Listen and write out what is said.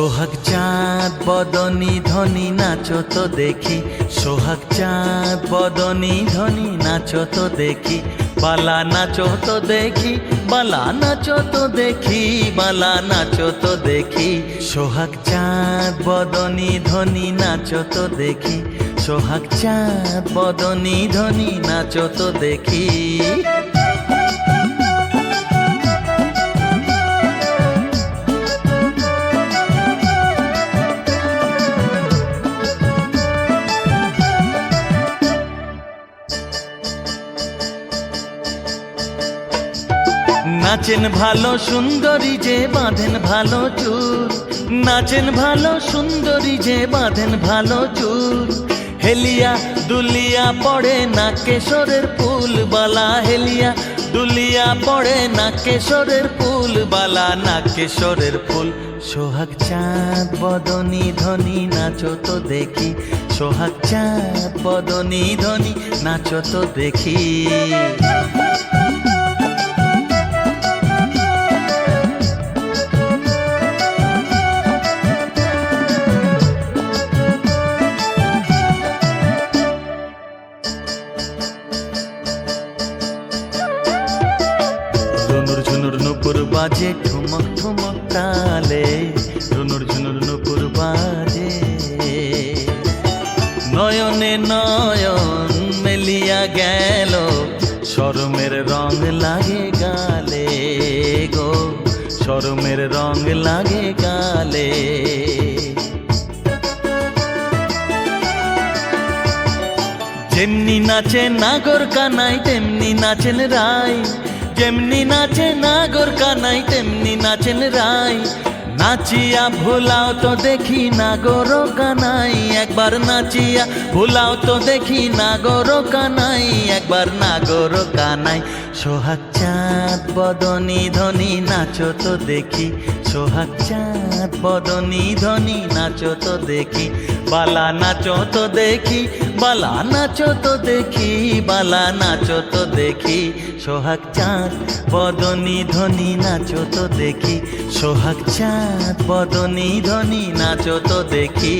সোহাগ চাঁদ বদনী ধ্বনি নাচো তো দেখি, সোহাগ চাঁদ বদনী ধ্বনি নাচো তো দেখি, বালা নাচো তো দেখি, বালা নাচো তো দেখি, বালা নাচো তো দেখি। সোহাগ চাঁদ বদনী ধ্বনি নাচো তো দেখি, সোহাগ চাঁদ বদনী ধ্বনি নাচো তো দেখি। নাচেন ভালো সুন্দরী যে বাঁধেন ভালো চুল, নাচেন ভালো সুন্দরী যে বাঁধেন ভালো চুল, হেলিয়া দুলিয়া পড়ে না কেশরের ফুল বালা, হেলিয়া দুলিয়া পড়ে না কেশরের ফুল বালা, না কেশরের ফুল। সোহাগ চাঁদ বদনী ধ্বনি নাচো তো দেখি, সোহাগ চাঁদ বদনী ধ্বনি নাচো তো দেখি। ঝুনুর ঝুনুর নুপুর বাজে ঠুমক ঠুমক তালে, ঝুনুর ঝুনুর নুপুর বাজে, নয়নে নয়ন মেলিয়া গেল, শরমের রং লাগে গালে গো, শরমের রং লাগে গালে। যেমনি নাচে নাগর কানাই তেমনি নাচেন রায়, যেমনি নাচে নাগর কানাই তেমনি নাচেন রায়, নাচিয়া ভুলাও তো দেখি নাগর কানাই, একবার নাচিয়া ভুলাও তো দেখি নাগর কানাই, একবার নাগর কানাই। সোহাগ চাঁদ বদনী ধ্বনি নাচো তো দেখি, সোহাগ চাঁদ বদনী ধ্বনি নাচো তো দেখি, বালা নাচো তো দেখি, বালা নাচো তো দেখি, বালা নাচো তো দেখি। সোহাগ চাঁদ বদনী ধ্বনি নাচো তো দেখি, সোহাগ চাঁদ বদনী ধ্বনি নাচো তো দেখি।